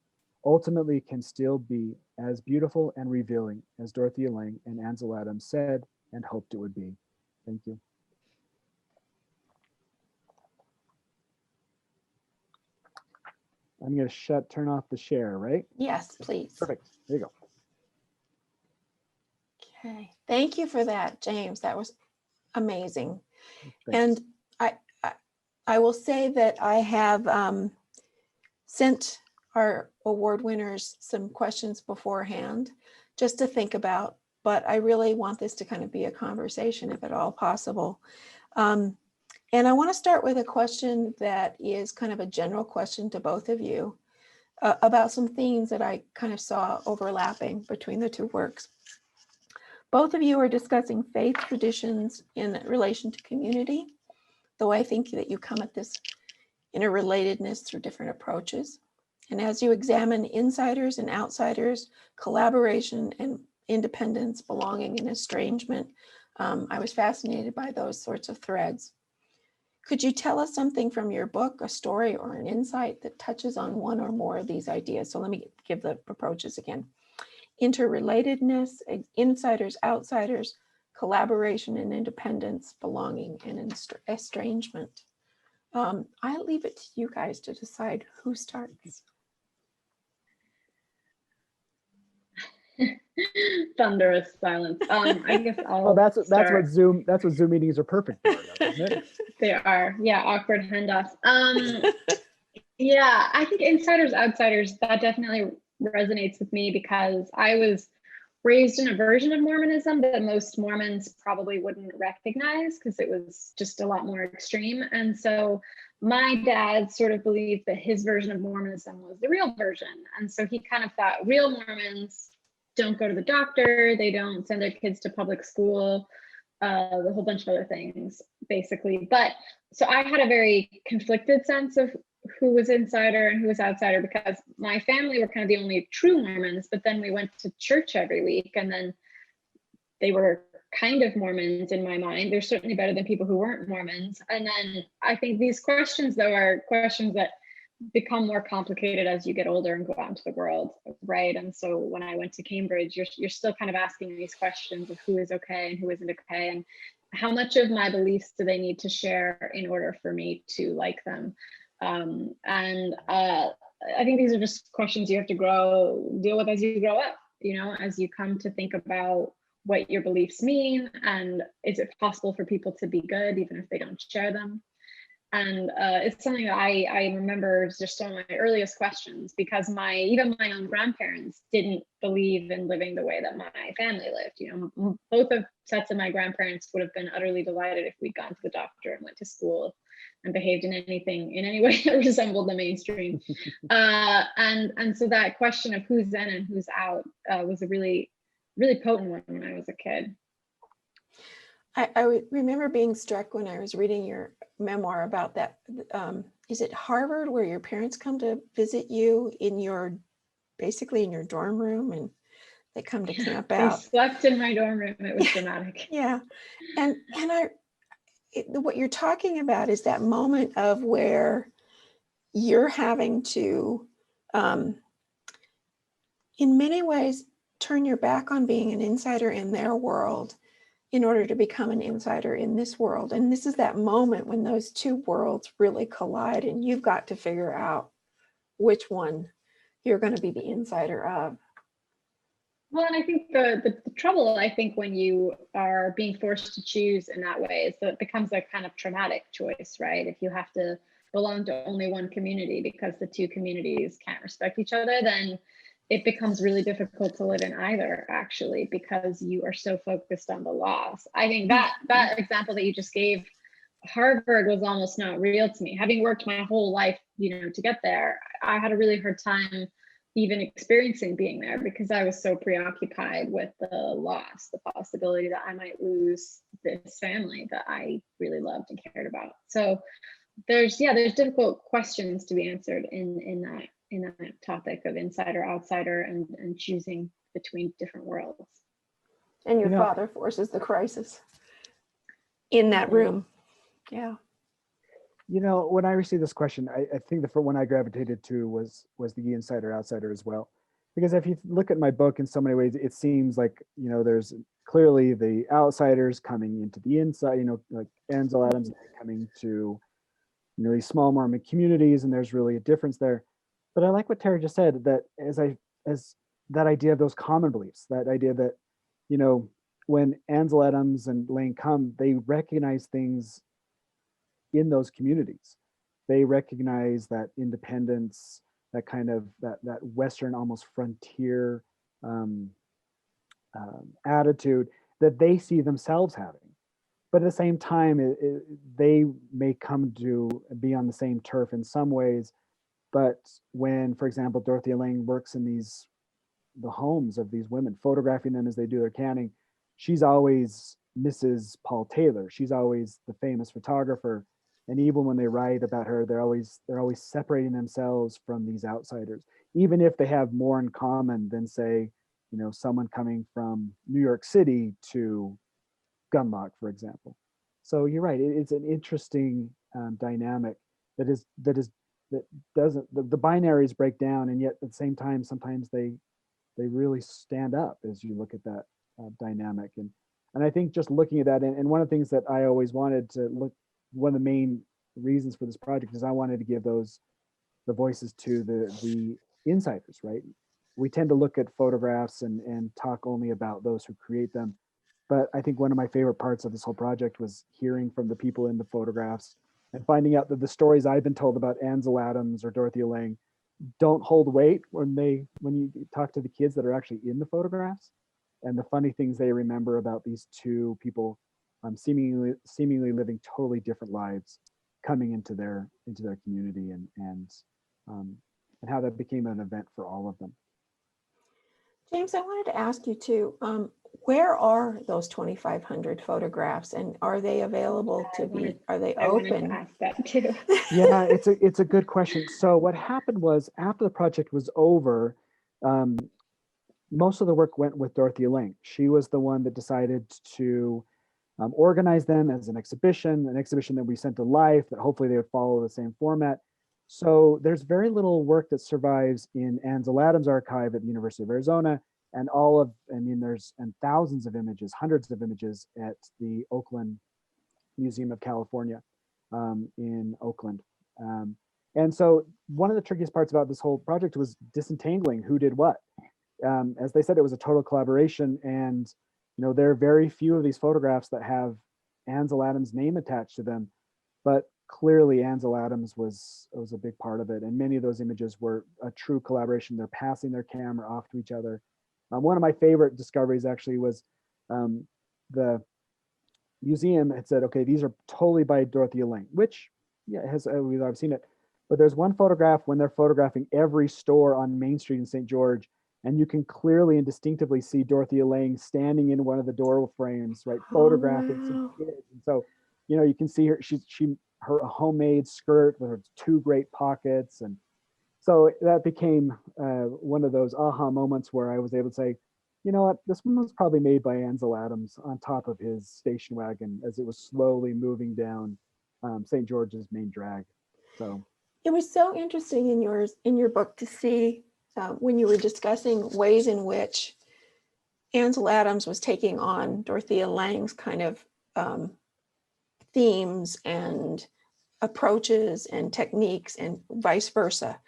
Ultimately, can still be as beautiful and revealing as Dorothea Lange and Ansel Adams said and hoped it would be. Thank you. I'm going to turn off the share, right? Yes, please. Perfect. There you go. Okay. Thank you for that, James. That was amazing. Thanks. And I will say that I have sent our award winners some questions beforehand just to think about, but I really want this to kind of be a conversation if at all possible. And I want to start with a question that is kind of a general question to both of you about some themes that I kind of saw overlapping between the two works. Both of you are discussing faith traditions in relation to community, though I think that you come at this interrelatedness through different approaches. And as you examine insiders and outsiders, collaboration and independence, belonging and estrangement, I was fascinated by those sorts of threads. Could you tell us something from your book, a story or an insight that touches on one or more of these ideas? So let me give the approaches again. Interrelatedness, insiders, outsiders, collaboration and independence, belonging and estrangement. I'll leave it to you guys to decide who starts. Thunderous silence. I guess I'll. Well, that's start. what Zoom meetings are perfect for, isn't it? They are, yeah, awkward handoffs. Yeah, I think insiders, outsiders, that definitely resonates with me because I was raised in a version of Mormonism that most Mormons probably wouldn't recognize because it was just a lot more extreme. And so my dad sort of believed that his version of Mormonism was the real version. And so he kind of thought real Mormons don't go to the doctor, they don't send their kids to public school, a whole bunch of other things, basically. But so I had a very conflicted sense of who was insider and who was outsider, because my family were kind of the only true Mormons, but then we went to church every week, and then they were kind of Mormons in my mind. They're certainly better than people who weren't Mormons. And then I think these questions, though, are questions that become more complicated as you get older and go out into the world, right? And so when I went to Cambridge, you're still kind of asking these questions of who is okay and who isn't okay, and how much of my beliefs do they need to share in order for me to like them? I think these are just questions you have to deal with as you grow up, as you come to think about what your beliefs mean, and is it possible for people to be good even if they don't share them? And it's something that I remember is just one of my earliest questions, because even my own grandparents didn't believe in living the way that my family lived. Both of sets of my grandparents would have been utterly delighted if we'd gone to the doctor and went to school and behaved in any way that resembled the mainstream. And so that question of who's in and who's out was a really, really potent one when I was a kid. I remember being struck when I was reading your memoir about that. Is it Harvard, where your parents come to visit you basically in your dorm room, and they come to camp out? They slept in my dorm room. It was dramatic. Yeah. And what you're talking about is that moment of where you're having to, in many ways, turn your back on being an insider in their world in order to become an insider in this world. And this is that moment when those two worlds really collide, and you've got to figure out which one you're going to be the insider of. Well, and I think the trouble, when you are being forced to choose in that way, is that it becomes a kind of traumatic choice, right? If you have to belong to only one community because the two communities can't respect each other, then it becomes really difficult to live in either, actually, because you are so focused on the loss. I think that example that you just gave, Harvard, was almost not real to me. Having worked my whole life, to get there, I had a really hard time even experiencing being there, because I was so preoccupied with the loss, the possibility that I might lose this family that I really loved and cared about. So there's difficult questions to be answered in that topic of insider, outsider, and choosing between different worlds. And your father forces the crisis in that room. Yeah. When I received this question, I think the first one I gravitated to was the insider outsider as well. Because if you look at my book, in so many ways, it seems like, there's clearly the outsiders coming into the inside, like Ansel Adams coming to, these small Mormon communities, and there's really a difference there. But I like what Tara just said, that as that idea of those common beliefs, that idea that, when Ansel Adams and Lange come, they recognize things in those communities. They recognize that independence, that kind of that Western, almost frontier attitude that they see themselves having. But at the same time, they may come to be on the same turf in some ways. But when, for example, Dorothea Lange works in the homes of these women, photographing them as they do their canning, she's always Mrs. Paul Taylor. She's always the famous photographer. And even when they write about her, they're always separating themselves from these outsiders, even if they have more in common than, say, someone coming from New York City to Gunlock, for example. So you're right. It's an interesting dynamic that doesn't, the binaries break down, and yet at the same time, sometimes they really stand up as you look at that dynamic. And I think just looking at that, and one of the things that I always wanted to look, one of the main reasons for this project is I wanted to give the voices to the insiders, right? We tend to look at photographs and talk only about those who create them. But I think one of my favorite parts of this whole project was hearing from the people in the photographs and finding out that the stories I've been told about Ansel Adams or Dorothea Lange don't hold weight when you talk to the kids that are actually in the photographs, and the funny things they remember about these two people seemingly living totally different lives coming into their community, and how that became an event for all of them. James, I wanted to ask you too, where are those 2,500 photographs, and are they available are they I wanted to open? ask that too. Yeah, it's a good question. So what happened was, after the project was over, most of the work went with Dorothea Lange. She was the one that decided to organize them as an exhibition that we sent to life, that hopefully they would follow the same format. So there's very little work that survives in Ansel Adams archive at the University of Arizona, and there's thousands of images, hundreds of images at the Oakland Museum of California in Oakland. And so one of the trickiest parts about this whole project was disentangling who did what. As they said, it was a total collaboration, and there are very few of these photographs that have Ansel Adams' name attached to them, but clearly Ansel Adams was a big part of it, and many of those images were a true collaboration. They're passing their camera off to each other. One of my favorite discoveries actually was the museum had said, okay, these are totally by Dorothea Lange, which, yeah, I've seen it. But there's one photograph when they're photographing every store on Main Street in St. George, and you can clearly and distinctively see Dorothea Lange standing in one of the door frames, right, photographing some kids. And so, you can see her homemade skirt with her two great pockets. And so that became one of those aha moments where I was able to say, you know what, this one was probably made by Ansel Adams on top of his station wagon as it was slowly moving down St. George's main drag. So it was so interesting in your book to see when you were discussing ways in which Ansel Adams was taking on Dorothea Lange's kind of themes and approaches and techniques, and vice versa.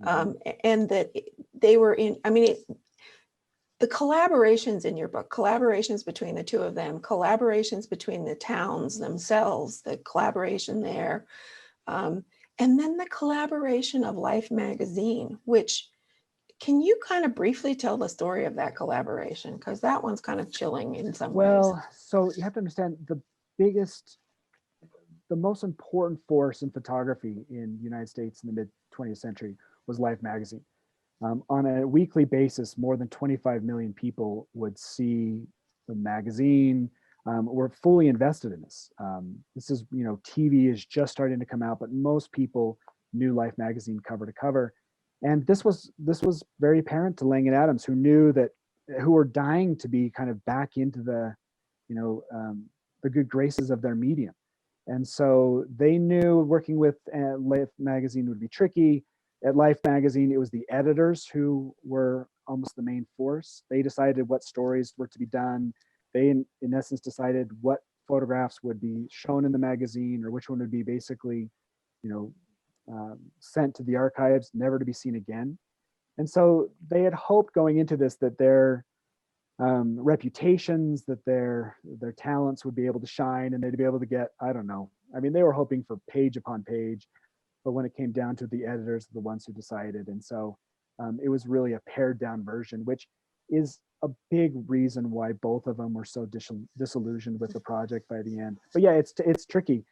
And that they were the collaborations in your book, collaborations between the two of them, collaborations between the towns themselves, the collaboration there, and then the collaboration of Life magazine, which, can you kind of briefly tell the story of that collaboration? Because that one's kind of chilling in some ways. Well, so you have to understand, the most important force in photography in the United States in the mid 20th century was Life magazine. On a weekly basis, more than 25 million people would see the magazine, were fully invested in this. This is, TV is just starting to come out, but most people knew Life magazine cover to cover. And this was very apparent to Lange and Adams, who were dying to be kind of back into the good graces of their medium. And so they knew working with Life magazine would be tricky. At Life magazine, it was the editors who were almost the main force. They decided what stories were to be done. They, in essence, decided what photographs would be shown in the magazine, or which one would be basically, sent to the archives, never to be seen again. And so they had hoped going into this that their reputations, that their talents would be able to shine, and they'd be able to get, I don't know. I mean, they were hoping for page upon page, but when it came down to the editors, the ones who decided. And so it was really a pared down version, which is a big reason why both of them were so disillusioned with the project by the end. But yeah, it's tricky.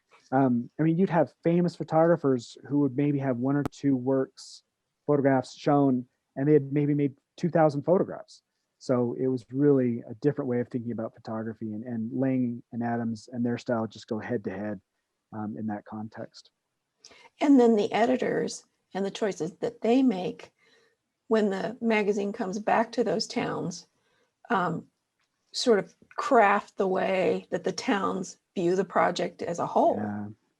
You'd have famous photographers who would maybe have one or two photographs shown, and they had maybe made 2,000 photographs. So it was really a different way of thinking about photography, and Lange and Adams and their style just go head to head in that context. And then the editors and the choices that they make when the magazine comes back to those towns sort of craft the way that the towns view the project as a whole.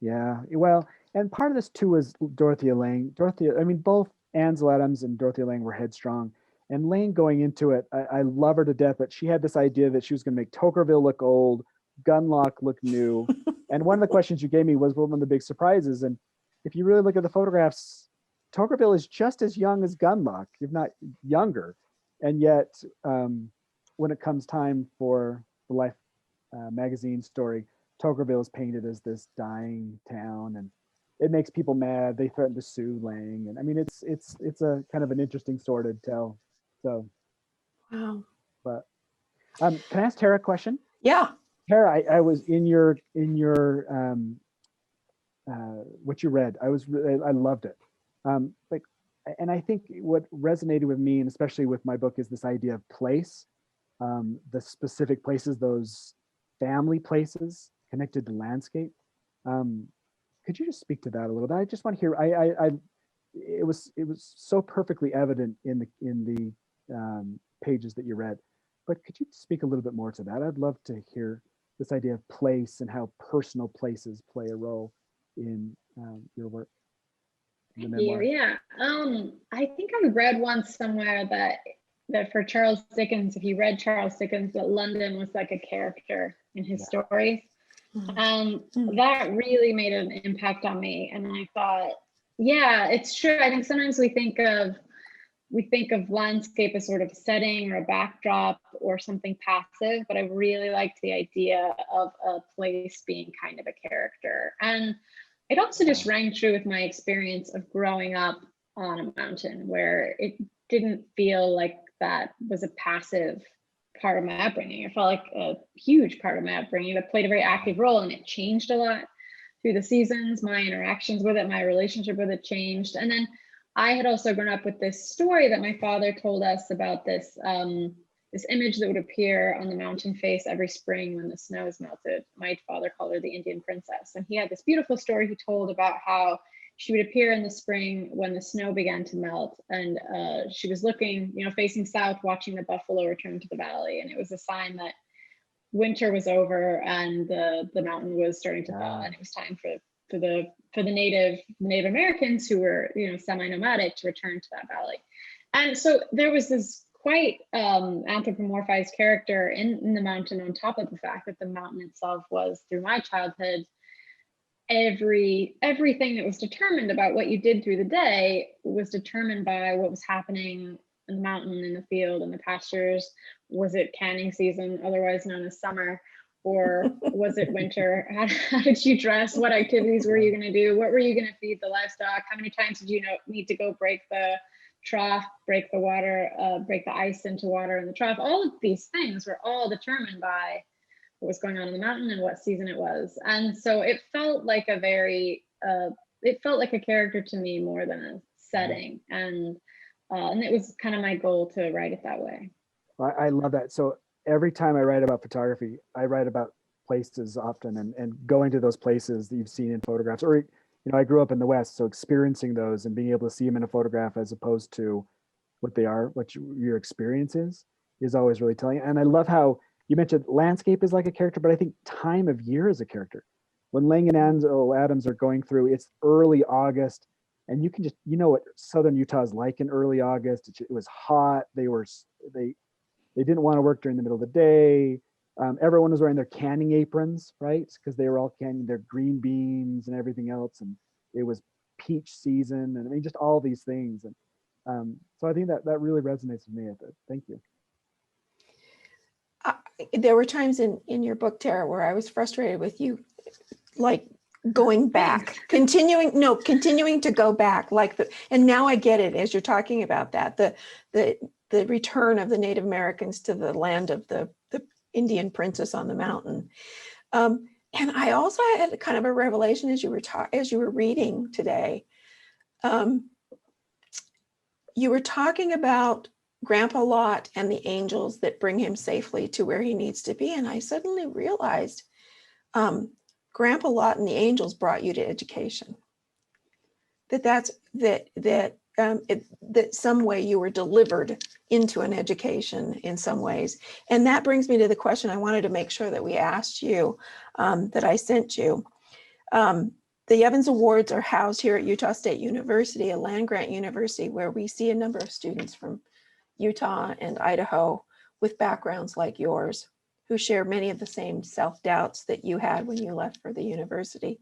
Yeah. Well, and part of this too was Dorothea Lange. Both Ansel Adams and Dorothea Lange were headstrong. And Lange, going into it, I love her to death, but she had this idea that she was going to make Tocqueville look old, Gunlock look new. And one of the questions you gave me was one of the big surprises. And if you really look at the photographs, Tocqueville is just as young as Gunlock, if not younger. And yet, when it comes time for the Life magazine story, Tocqueville is painted as this dying town, and it makes people mad. They threaten to sue Lange, and it's a kind of an interesting story to tell. So, wow. But can I ask Tara a question? Yeah. Tara, I was in your what you read. I loved it. Like, and I think what resonated with me, and especially with my book, is this idea of place, the specific places, those family places connected to landscape. Could you just speak to that a little bit? I just want to hear. It was so perfectly evident in the pages that you read, but could you speak a little bit more to that? I'd love to hear this idea of place and how personal places play a role in your work. The memoir. Yeah. I think I read once somewhere that for Charles Dickens, if you read Charles Dickens, that London was like a character in his stories. That really made an impact on me. And I thought, yeah, it's true. I think sometimes we think of landscape as sort of a setting or a backdrop or something passive, but I really liked the idea of a place being kind of a character. And it also just rang true with my experience of growing up on a mountain, where it didn't feel like that was a passive part of my upbringing. It felt like a huge part of my upbringing that played a very active role, and it changed a lot through the seasons. My interactions with it, my relationship with it changed. And then I had also grown up with this story that my father told us about this image that would appear on the mountain face every spring when the snow is melted. My father called her the Indian princess. And he had this beautiful story he told about how she would appear in the spring when the snow began to melt. And she was looking, facing south, watching the buffalo return to the valley. And it was a sign that winter was over and the mountain was starting to thaw. And it was time for the Native Americans who were, semi-nomadic to return to that valley. And so there was this quite anthropomorphized character in the mountain, on top of the fact that the mountain itself was, through my childhood, everything that was determined about what you did through the day was determined by what was happening in the mountain, in the field, in the pastures. Was it canning season, otherwise known as summer, or was it winter? How did you dress? What activities were you going to do? What were you going to feed the livestock? How many times did you need to go break the trough, break the water, break the ice into water in the trough? All of these things were all determined by what was going on in the mountain and what season it was. And so it felt like a character to me more than a setting. And it was kind of my goal to write it that way. I love that. So every time I write about photography, I write about places often, and going to those places that you've seen in photographs, or I grew up in the West, so experiencing those and being able to see them in a photograph as opposed to what they are, what your experience is always really telling. And I love how you mentioned landscape is like a character, but I think time of year is a character. When Lange and Ansel Adams are going through, it's early August, and you can just, what Southern Utah is like in early August. It was hot. They didn't want to work during the middle of the day. Everyone was wearing their canning aprons, right? Because they were all canning their green beans and everything else. And it was peach season. And I mean, just all these things. And so I think that really resonates with me. Thank you. There were times in your book, Tara, where I was frustrated with you, like going back, continuing to go back, and now I get it as you're talking about that, the return of the Native Americans to the land of the Indian princess on the mountain. And I also had kind of a revelation as you were reading today. You were talking about Grandpa Lot and the angels that bring him safely to where he needs to be. And I suddenly realized Grandpa Lot and the angels brought you to education. That some way you were delivered into an education in some ways. And that brings me to the question I wanted to make sure that we asked you, that I sent you. The Evans Awards are housed here at Utah State University, a land-grant university, where we see a number of students from Utah and Idaho with backgrounds like yours, who share many of the same self-doubts that you had when you left for the university.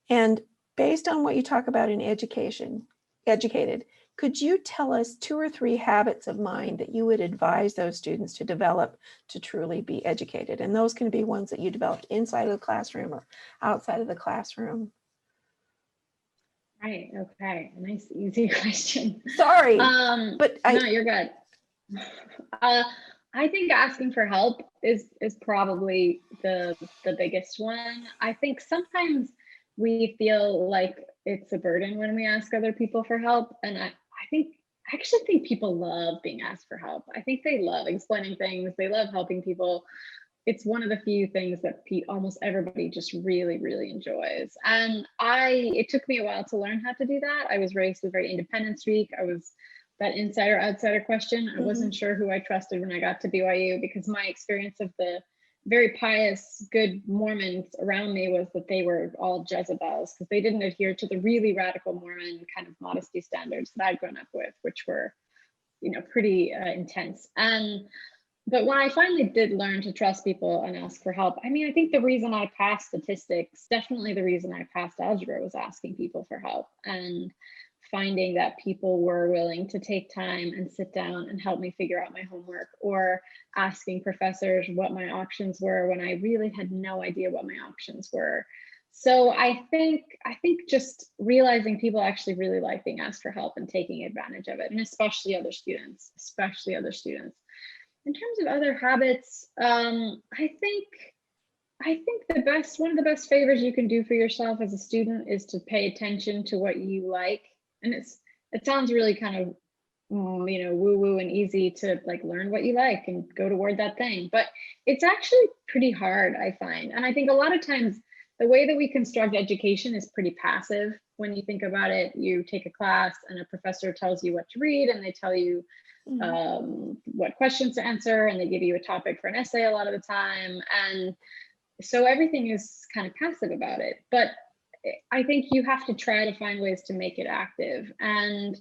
And based on what you talk about in Educated, could you tell us 2 or 3 habits of mind that you would advise those students to develop to truly be educated? And those can be ones that you developed inside of the classroom or outside of the classroom. Right. Okay. A nice, easy question. Sorry, but no, you're good. I think asking for help is probably the biggest one. I think sometimes we feel like it's a burden when we ask other people for help. And I actually think people love being asked for help. I think they love explaining things. They love helping people. It's one of the few things that almost everybody just really, really enjoys. And it took me a while to learn how to do that. I was raised with very independent streak. I was that insider outsider question. I wasn't sure who I trusted when I got to BYU, because my experience of the very pious, good Mormons around me was that they were all Jezebels, because they didn't adhere to the really radical Mormon kind of modesty standards that I'd grown up with, which were, pretty intense. But when I finally did learn to trust people and ask for help, I think the reason I passed statistics, definitely the reason I passed algebra, was asking people for help and finding that people were willing to take time and sit down and help me figure out my homework, or asking professors what my options were when I really had no idea what my options were. So I think just realizing people actually really like being asked for help and taking advantage of it, and especially other students. In terms of other habits, I think one of the best favors you can do for yourself as a student is to pay attention to what you like. And it sounds really kind of, woo-woo and easy to like learn what you like and go toward that thing. But it's actually pretty hard, I find. And I think a lot of times the way that we construct education is pretty passive. When you think about it, you take a class and a professor tells you what to read, and they tell you what questions to answer, and they give you a topic for an essay a lot of the time. And so everything is kind of passive about it. But I think you have to try to find ways to make it active. And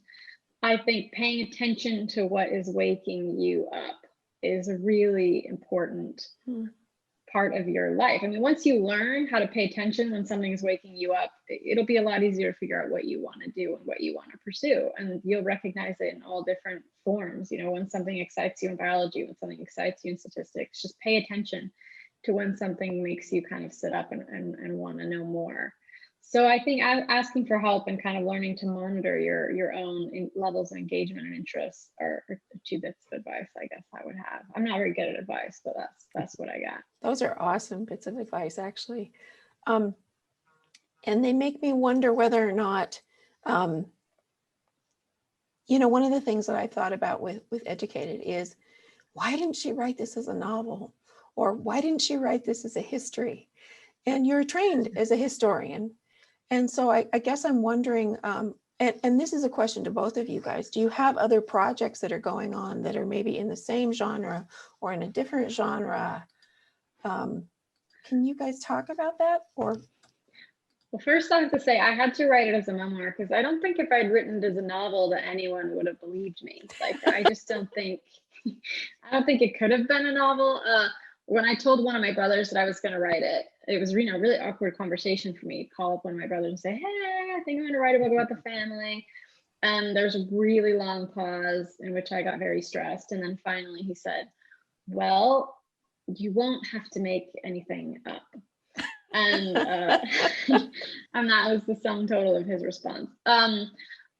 I think paying attention to what is waking you up is a really important part of your life. Once you learn how to pay attention when something is waking you up, it'll be a lot easier to figure out what you want to do and what you want to pursue. And you'll recognize it in all different forms. When something excites you in biology, when something excites you in statistics, just pay attention to when something makes you kind of sit up and want to know more. So I think asking for help and kind of learning to monitor your own levels of engagement and interests are 2 bits of advice, I guess I would have. I'm not very good at advice, but that's what I got. Those are awesome bits of advice, actually. And they make me wonder whether or not, one of the things that I thought about with Educated is, why didn't she write this as a novel? Or why didn't she write this as a history? And you're trained as a historian. And so I guess I'm wondering, and this is a question to both of you guys, do you have other projects that are going on that are maybe in the same genre or in a different genre? Can you guys talk about that? Or? Well, first I have to say, I had to write it as a memoir, because I don't think if I'd written it as a novel that anyone would have believed me. Like, I just don't think, it could have been a novel. When I told one of my brothers that I was going to write it, it was, really awkward conversation for me to call up one of my brothers and say, hey, I think I'm going to write a book about the family. And there's a really long pause in which I got very stressed. And then finally he said, well, you won't have to make anything up. And and that was the sum total of his response.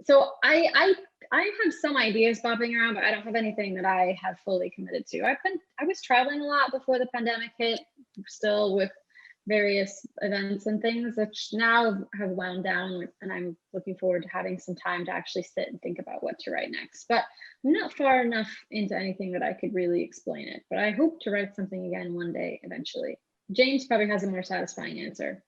So I have some ideas popping around, but I don't have anything that I have fully committed to. I was traveling a lot before the pandemic hit, still with various events and things, which now have wound down, and I'm looking forward to having some time to actually sit and think about what to write next. But I'm not far enough into anything that I could really explain it, but I hope to write something again one day eventually. James probably has a more satisfying answer.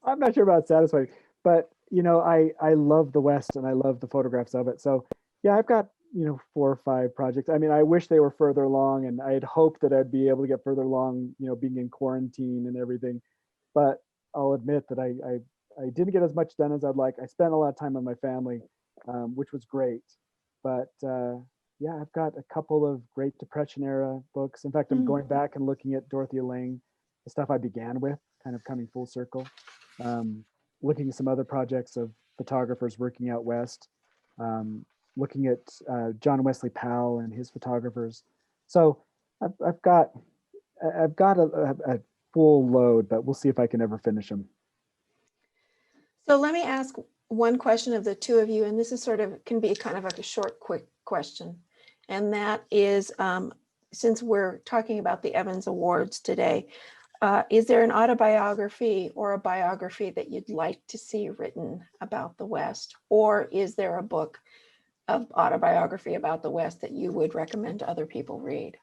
I'm not sure about satisfying, but I love the West and I love the photographs of it. So yeah, I've got 4 or 5 projects. I wish they were further along, and I had hoped that I'd be able to get further along, being in quarantine and everything. But I'll admit that I didn't get as much done as I'd like. I spent a lot of time with my family, which was great. But yeah, I've got a couple of Great Depression era books. In fact, I'm going back and looking at Dorothea Lange, the stuff I began with, kind of coming full circle. Looking at some other projects of photographers working out West. Looking at John Wesley Powell and his photographers. So I've got a full load, but we'll see if I can ever finish them. So let me ask one question of the 2 of you, and this is can be kind of like a short, quick question. And that is, since we're talking about the Evans Awards today, Is there an autobiography or a biography that you'd like to see written about the West? Or is there a book of autobiography about the West that you would recommend to other people read?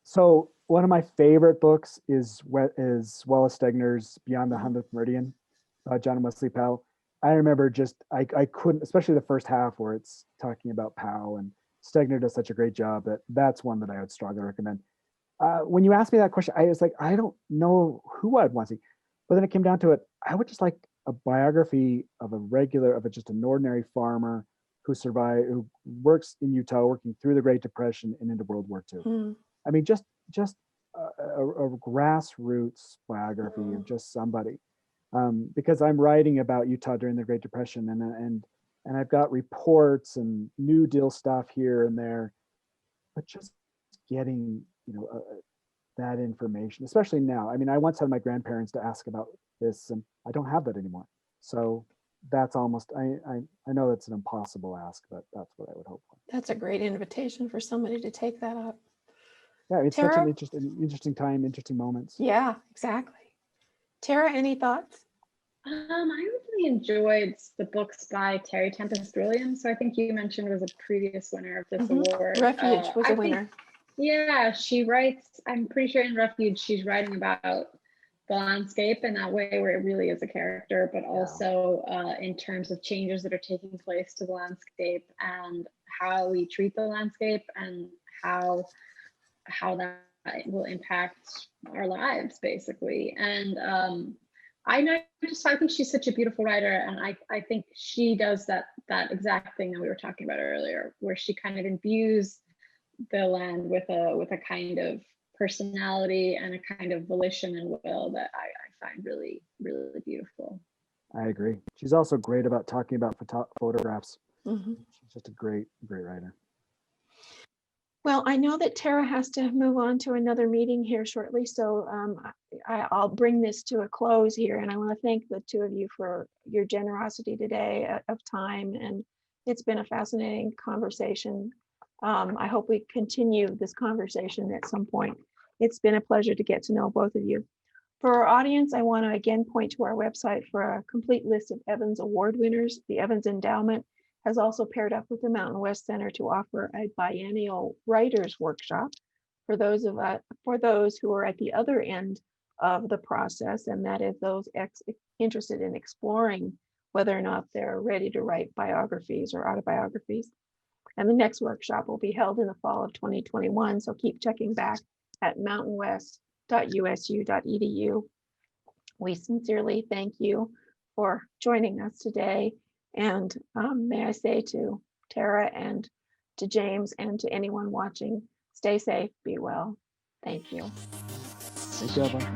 So one of my favorite books is Wallace Stegner's Beyond the 100th Meridian, John Wesley Powell. I remember I couldn't, especially the first half where it's talking about Powell, and Stegner does such a great job that's one that I would strongly recommend. When you asked me that question, I was like, I don't know who I'd want to see, but then it came down to it. I would just like a biography of just an ordinary farmer who survived, who works in Utah, working through the Great Depression and into World War II. I mean, just a grassroots biography of just somebody, because I'm writing about Utah during the Great Depression, and I've got reports and New Deal stuff here and there, but just getting that information, especially now. I mean, I once had my grandparents to ask about this, and I don't have that anymore. So that's almost, I know that's an impossible ask, but that's what I would hope for. That's a great invitation for somebody to take that up. Yeah, it's Tara? such an interesting time, interesting moments. Yeah, exactly. Tara, any thoughts? I really enjoyed the books by Terry Tempest Williams, so I think you mentioned was a previous winner of this award. Refuge was a winner. Yeah, she writes, I'm pretty sure in Refuge, she's writing about the landscape in that way where it really is a character, but also in terms of changes that are taking place to the landscape and how we treat the landscape and how that will impact our lives, basically. And I think she's such a beautiful writer, and I think she does that exact thing that we were talking about earlier, where she kind of imbues the land with a kind of personality and a kind of volition and will that I find really, really beautiful. I agree. She's also great about talking about photographs. She's just a great writer. Well, I know that Tara has to move on to another meeting here shortly, so I'll bring this to a close here, and I want to thank the two of you for your generosity today of time, and it's been a fascinating conversation. I hope we continue this conversation at some point. It's been a pleasure to get to know both of you. For our audience, I want to again point to our website for a complete list of Evans Award winners. The Evans Endowment has also paired up with the Mountain West Center to offer a biennial writers workshop for those who are at the other end of the process, and that is those interested in exploring whether or not they're ready to write biographies or autobiographies. And the next workshop will be held in the fall of 2021, so keep checking back at mountainwest.usu.edu. We sincerely thank you for joining us today. And may I say to Tara and to James and to anyone watching, stay safe, be well. Thank you. Thank you, Evelyn.